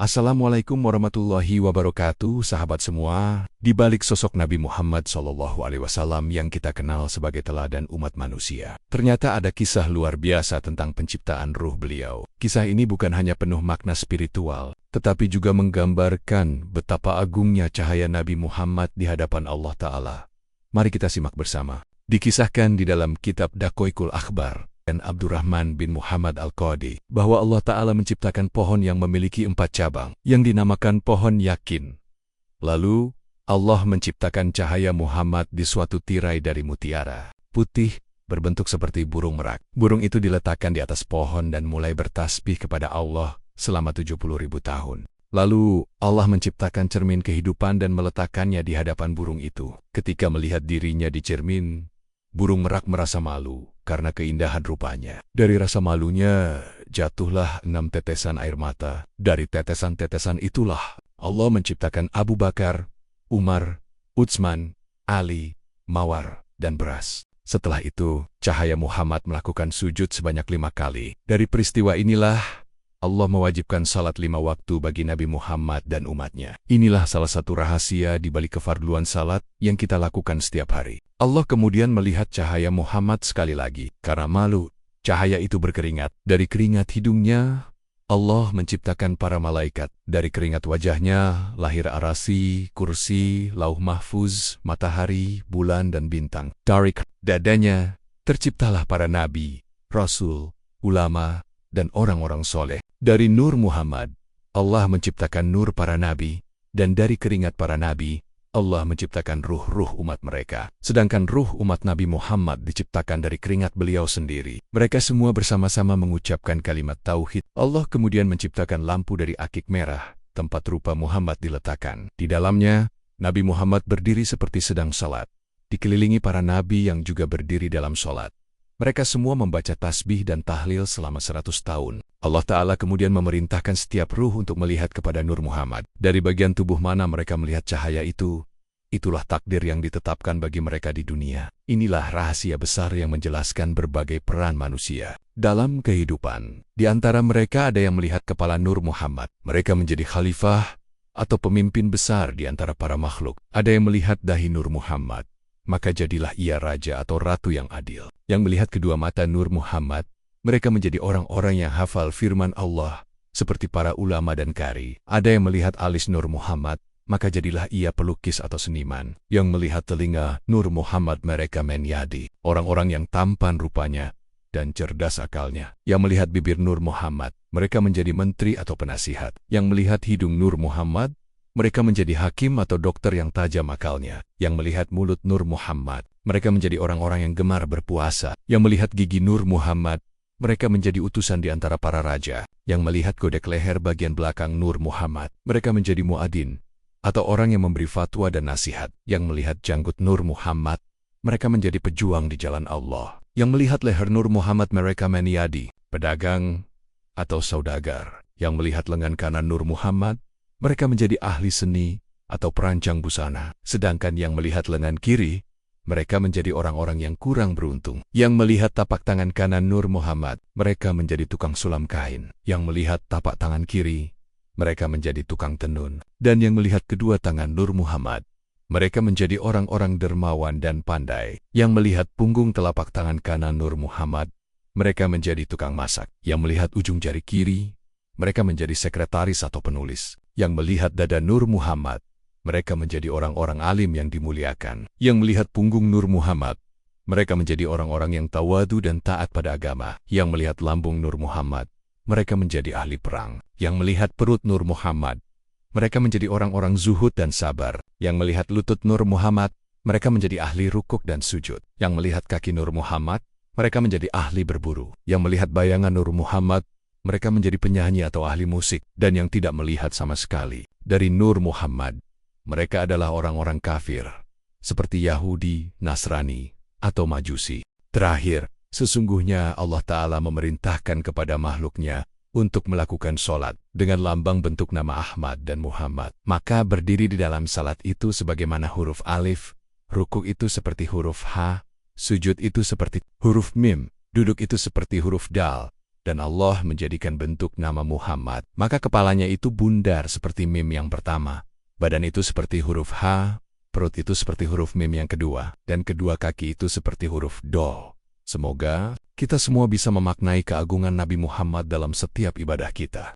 Assalamualaikum warahmatullahi wabarakatuh, sahabat semua. Di balik sosok Nabi Muhammad SAW yang kita kenal sebagai teladan umat manusia, ternyata ada kisah luar biasa tentang penciptaan ruh beliau. Kisah ini bukan hanya penuh makna spiritual, tetapi juga menggambarkan betapa agungnya cahaya Nabi Muhammad di hadapan Allah Ta'ala. Mari kita simak bersama. Dikisahkan di dalam kitab Daqaiqul Akhbar dan Abdurrahman bin Muhammad Al-Qadi, bahwa Allah Ta'ala menciptakan pohon yang memiliki 4 cabang, yang dinamakan pohon yakin. Lalu, Allah menciptakan cahaya Muhammad di suatu tirai dari mutiara, putih, berbentuk seperti burung merak. Burung itu diletakkan di atas pohon dan mulai bertasbih kepada Allah selama 70.000 tahun. Lalu, Allah menciptakan cermin kehidupan dan meletakkannya di hadapan burung itu. Ketika melihat dirinya di cermin, burung merak merasa malu karena keindahan rupanya. Dari rasa malunya, jatuhlah 6 tetesan air mata. Dari tetesan-tetesan itulah, Allah menciptakan Abu Bakar, Umar, Utsman, Ali, Mawar, dan Beras. Setelah itu, cahaya Muhammad melakukan sujud sebanyak 5 kali. Dari peristiwa inilah, Allah mewajibkan salat 5 waktu bagi Nabi Muhammad dan umatnya. Inilah salah satu rahasia di balik kefarduan salat yang kita lakukan setiap hari. Allah kemudian melihat cahaya Muhammad sekali lagi. Karena malu, cahaya itu berkeringat. Dari keringat hidungnya, Allah menciptakan para malaikat. Dari keringat wajahnya, lahir arasi, kursi, lauh mahfuz, matahari, bulan, dan bintang. Dari dadanya, terciptalah para nabi, rasul, ulama, dan orang-orang soleh. Dari nur Muhammad, Allah menciptakan nur para nabi, dan dari keringat para nabi, Allah menciptakan ruh-ruh umat mereka. Sedangkan ruh umat Nabi Muhammad diciptakan dari keringat beliau sendiri. Mereka semua bersama-sama mengucapkan kalimat tauhid. Allah kemudian menciptakan lampu dari akik merah, tempat rupa Muhammad diletakkan. Di dalamnya, Nabi Muhammad berdiri seperti sedang salat, dikelilingi para nabi yang juga berdiri dalam salat. Mereka semua membaca tasbih dan tahlil selama 100 tahun. Allah Ta'ala kemudian memerintahkan setiap ruh untuk melihat kepada Nur Muhammad. Dari bagian tubuh mana mereka melihat cahaya itu, itulah takdir yang ditetapkan bagi mereka di dunia. Inilah rahasia besar yang menjelaskan berbagai peran manusia dalam kehidupan. Di antara mereka ada yang melihat kepala Nur Muhammad. Mereka menjadi khalifah atau pemimpin besar di antara para makhluk. Ada yang melihat dahi Nur Muhammad, maka jadilah ia raja atau ratu yang adil. Yang melihat kedua mata Nur Muhammad, mereka menjadi orang-orang yang hafal firman Allah, seperti para ulama dan qari. Ada yang melihat alis Nur Muhammad, maka jadilah ia pelukis atau seniman. Yang melihat telinga Nur Muhammad, mereka menjadi orang-orang yang tampan rupanya dan cerdas akalnya. Yang melihat bibir Nur Muhammad, mereka menjadi menteri atau penasihat. Yang melihat hidung Nur Muhammad, mereka menjadi hakim atau dokter yang tajam akalnya. Yang melihat mulut Nur Muhammad, mereka menjadi orang-orang yang gemar berpuasa. Yang melihat gigi Nur Muhammad, mereka menjadi utusan di antara para raja. Yang melihat godek leher bagian belakang Nur Muhammad, mereka menjadi muadzin atau orang yang memberi fatwa dan nasihat. Yang melihat janggut Nur Muhammad, mereka menjadi pejuang di jalan Allah. Yang melihat leher Nur Muhammad, mereka menjadi pedagang atau saudagar. Yang melihat lengan kanan Nur Muhammad, mereka menjadi ahli seni atau perancang busana. Sedangkan yang melihat lengan kiri, mereka menjadi orang-orang yang kurang beruntung. Yang melihat tapak tangan kanan Nur Muhammad, mereka menjadi tukang sulam kain. Yang melihat tapak tangan kiri, mereka menjadi tukang tenun. Dan yang melihat kedua tangan Nur Muhammad, mereka menjadi orang-orang dermawan dan pandai. Yang melihat punggung telapak tangan kanan Nur Muhammad, mereka menjadi tukang masak. Yang melihat ujung jari kiri, mereka menjadi sekretaris atau penulis. Yang melihat dada Nur Muhammad, mereka menjadi orang-orang alim yang dimuliakan. Yang melihat punggung Nur Muhammad, mereka menjadi orang-orang yang tawadu dan taat pada agama. Yang melihat lambung Nur Muhammad, mereka menjadi ahli perang. Yang melihat perut Nur Muhammad, mereka menjadi orang-orang zuhud dan sabar. Yang melihat lutut Nur Muhammad, mereka menjadi ahli rukuk dan sujud. Yang melihat kaki Nur Muhammad, mereka menjadi ahli berburu. Yang melihat bayangan Nur Muhammad, mereka menjadi penyanyi atau ahli musik. Dan yang tidak melihat sama sekali dari Nur Muhammad, mereka adalah orang-orang kafir, seperti Yahudi, Nasrani, atau Majusi. Terakhir, sesungguhnya Allah Ta'ala memerintahkan kepada makhluknya untuk melakukan sholat dengan lambang bentuk nama Ahmad dan Muhammad. Maka berdiri di dalam salat itu sebagaimana huruf alif, rukuk itu seperti huruf H, sujud itu seperti huruf mim, duduk itu seperti huruf dal, dan Allah menjadikan bentuk nama Muhammad, maka kepalanya itu bundar seperti mim yang pertama, badan itu seperti huruf H, perut itu seperti huruf mim yang kedua, dan kedua kaki itu seperti huruf Do. Semoga kita semua bisa memaknai keagungan Nabi Muhammad dalam setiap ibadah kita.